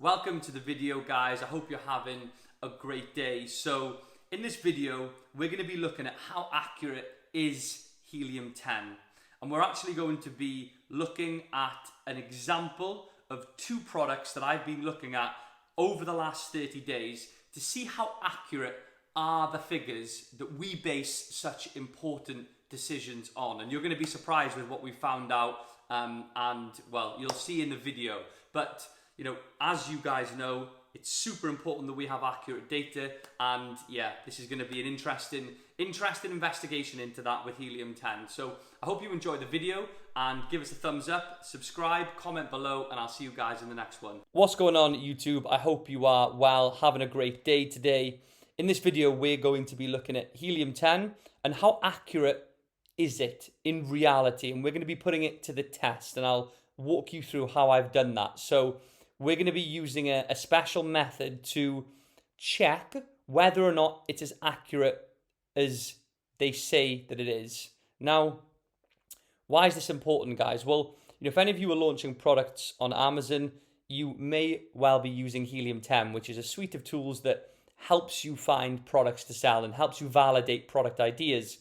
Welcome to the video, guys. I hope you're having a great day. So in this video, we're going to be looking at how accurate is Helium-10. And we're actually going to be looking at an example of two products that I've been looking at over the last 30 days to see how accurate are the figures that we base such important decisions on. And you're going to be surprised with what we found out, and well, you'll see in the video. But you know, as you guys know, it's super important that we have accurate data, and yeah, this is going to be an interesting investigation into that with Helium-10. So I hope you enjoy the video and give us a thumbs up, subscribe, comment below, and I'll see you guys in the next one. What's going on, YouTube? I hope you are well, having a great day today. In this video, we're going to be looking at Helium-10 and how accurate is it in reality, and we're going to be putting it to the test, and I'll walk you through how I've done that. So we're going to be using a special method to check whether or not it's as accurate as they say that it is. Now, why is this important, guys? Well, you know, if any of you are launching products on Amazon, you may well be using Helium-10, which is a suite of tools that helps you find products to sell and helps you validate product ideas.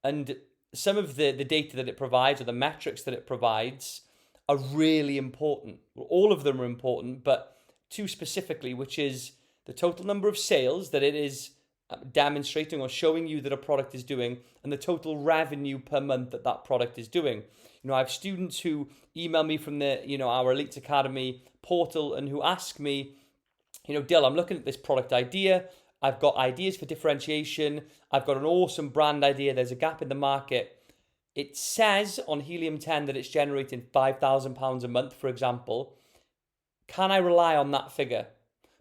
And some of the data that it provides, or the metrics that it provides, are really important. Well, all of them are important, but two specifically, which is the total number of sales that it is demonstrating or showing you that a product is doing, and the total revenue per month that that product is doing. You know, I have students who email me from the, our Elite Academy portal and who ask me, Dill, I'm looking at this product idea. I've got ideas for differentiation. I've got an awesome brand idea. There's a gap in the market. It says on Helium-10 that it's generating £5,000 a month, for example. Can I rely on that figure?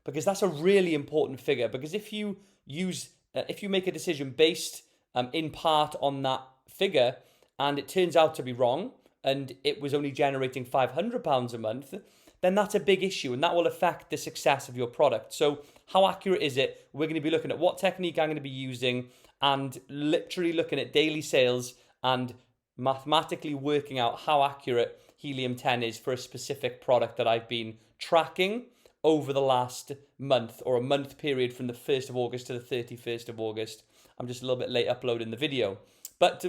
Because that's a really important figure. Because if you make a decision based in part on that figure, and it turns out to be wrong, and it was only generating £500 a month, then that's a big issue, and that will affect the success of your product. So how accurate is it? We're going to be looking at what technique I'm going to be using, and literally looking at daily sales and mathematically working out how accurate Helium-10 is for a specific product that I've been tracking over the last month, or a month period from the 1st of August to the 31st of August. I'm just a little bit late uploading the video, but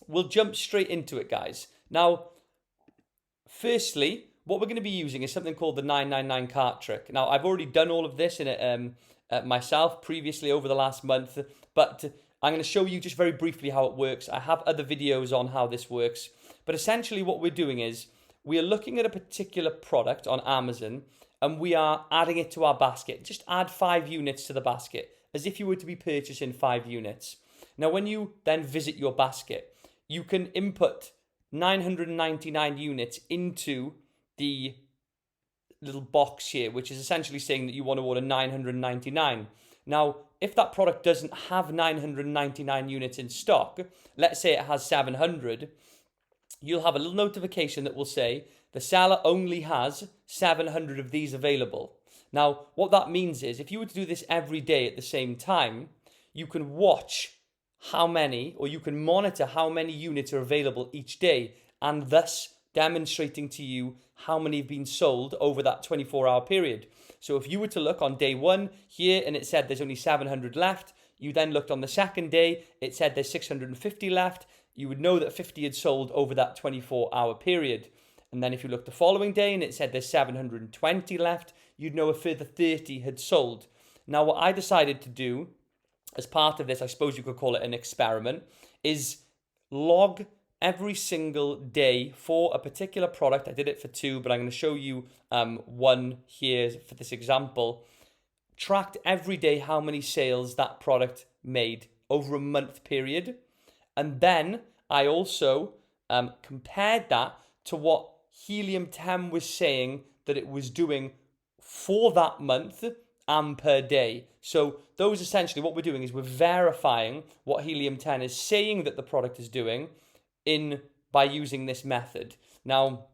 we'll jump straight into it, guys. Now, firstly, what we're going to be using is something called the 999 cart trick. Now, I've already done all of this in it myself previously over the last month, but I'm going to show you just very briefly how it works. I have other videos on how this works, but essentially what we're doing is we are looking at a particular product on Amazon and we are adding it to our basket. Just add 5 units to the basket as if you were to be purchasing 5 units. Now, when you then visit your basket, you can input 999 units into the little box here, which is essentially saying that you want to order 999. Now, if that product doesn't have 999 units in stock, let's say it has 700, you'll have a little notification that will say the seller only has 700 of these available. Now, what that means is if you were to do this every day at the same time, you can watch how many, or you can monitor how many units are available each day, and thus demonstrating to you how many have been sold over that 24-hour period. So if you were to look on day 1 here and it said there's only 700 left, you then looked on the second day, it said there's 650 left, you would know that 50 had sold over that 24-hour period. And then if you looked the following day and it said there's 720 left, you'd know a further 30 had sold. Now, what I decided to do as part of this, I suppose you could call it an experiment, is log every single day for a particular product. I did it for 2, but I'm going to show you one here for this example. Tracked every day how many sales that product made over a month period. And then I also compared that to what Helium-10 was saying that it was doing for that month and per day. So those essentially, what we're doing is we're verifying what Helium-10 is saying that the product is doing by using this method. Now,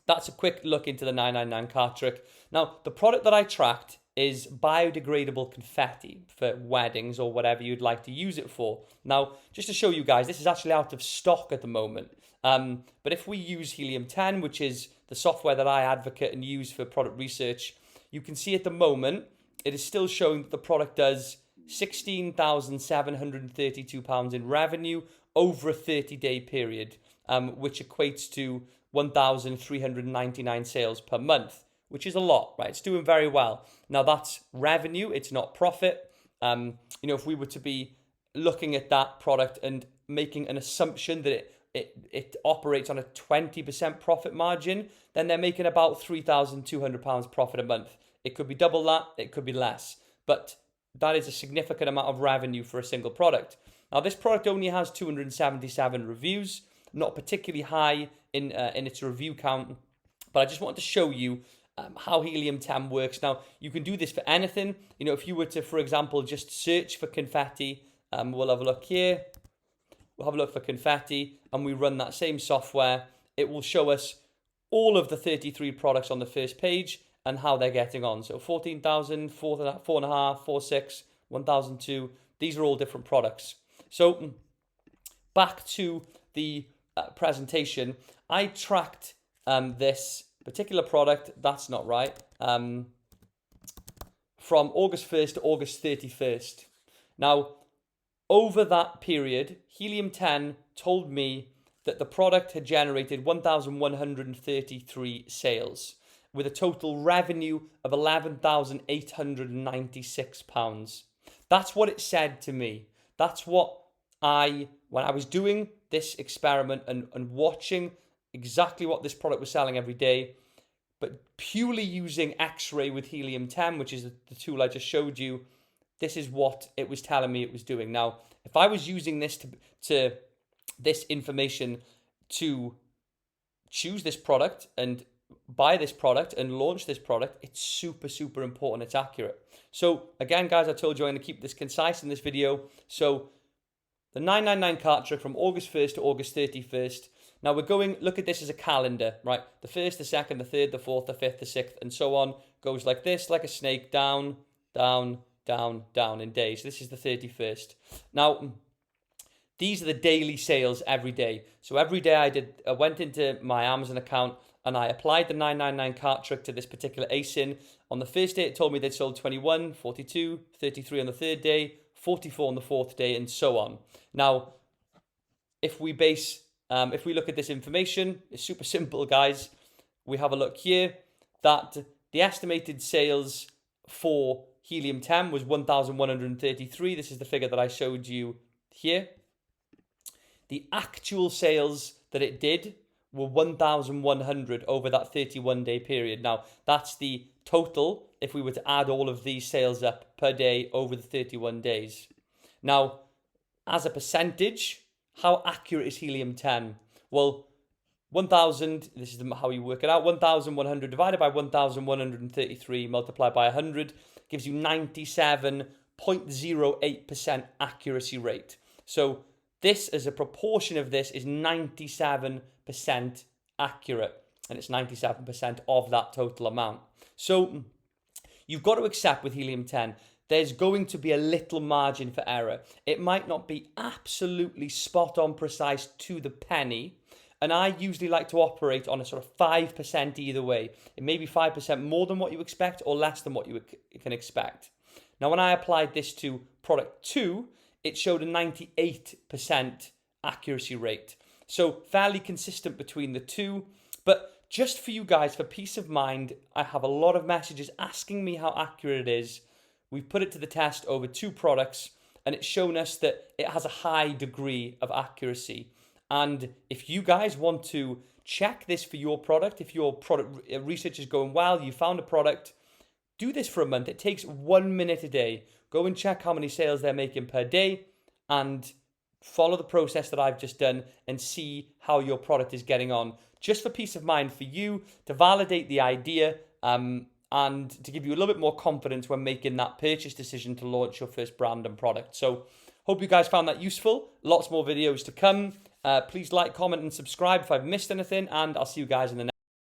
that's a quick look into the 999 cart trick. Now, the product that I tracked is biodegradable confetti for weddings or whatever you'd like to use it for. Now, just to show you guys, this is actually out of stock at the moment. But if we use Helium-10, which is the software that I advocate and use for product research, you can see at the moment, it is still showing that the product does £16,732 in revenue over a 30-day period, which equates to 1,399 sales per month, which is a lot, right? It's doing very well. Now that's revenue, it's not profit. If we were to be looking at that product and making an assumption that it operates on a 20% profit margin, then they're making about £3,200 profit a month. It could be double that, it could be less, but that is a significant amount of revenue for a single product. Now this product only has 277 reviews, not particularly high in its review count, but I just wanted to show you how Helium 10 works. Now, you can do this for anything. If you were to, for example, just search for confetti, we'll have a look here. We'll have a look for confetti, and we run that same software. It will show us all of the 33 products on the first page and how they're getting on. So 14,000, 4.5, 4.6, 1,002. These are all different products. So back to the presentation. I tracked this particular product, that's not right, from August 1st to August 31st. Now, over that period, Helium 10 told me that the product had generated 1,133 sales with a total revenue of £11,896. That's what it said to me. That's what when I was doing this experiment and watching exactly what this product was selling every day, but purely using X-ray with Helium 10, which is the tool I just showed you, this is what it was telling me it was doing. Now, if I was using this to this information to choose this product and buy this product and launch this product, it's super, super important. It's accurate. So again, guys, I told you I'm going to keep this concise in this video. So the 999 cart trick from August 1st to August 31st. Now we're going, look at this as a calendar, right? The 1st, the 2nd, the 3rd, the 4th, the 5th, the 6th, and so on. Goes like this, like a snake, down, down, down, down in days. This is the 31st. Now, these are the daily sales every day. So every day I went into my Amazon account and I applied the 999 cart trick to this particular ASIN. On the first day, it told me they'd sold 21, 42, 33 on the third day, 44 on the fourth day, and so on. Now, if we look at this information, it's super simple, guys. We have a look here that the estimated sales for Helium 10 was 1,133. This is the figure that I showed you here. The actual sales that it did were 1,100 over that 31-day period. Now, that's the total if we were to add all of these sales up per day over the 31 days. Now, as a percentage, how accurate is Helium 10? Well, 1,000, this is how you work it out, 1,100 divided by 1,133 multiplied by 100 gives you 97.08% accuracy rate. So this, as a proportion of this, is 97% accurate, and it's 97% of that total amount. So you've got to accept with Helium 10, there's going to be a little margin for error. It might not be absolutely spot on precise to the penny, and I usually like to operate on a sort of 5% either way. It may be 5% more than what you expect or less than what you can expect. Now, when I applied this to product 2, it showed a 98% accuracy rate. So fairly consistent between the two. But just for you guys, for peace of mind, I have a lot of messages asking me how accurate it is. We've put it to the test over 2 products, and it's shown us that it has a high degree of accuracy. And if you guys want to check this for your product, if your product research is going well, you found a product, do this for a month. It takes 1 minute a day. Go and check how many sales they're making per day and follow the process that I've just done and see how your product is getting on. Just for peace of mind for you, to validate the idea and to give you a little bit more confidence when making that purchase decision to launch your first brand and product. So hope you guys found that useful. Lots more videos to come. Please like, comment, and subscribe if I've missed anything, and I'll see you guys in the next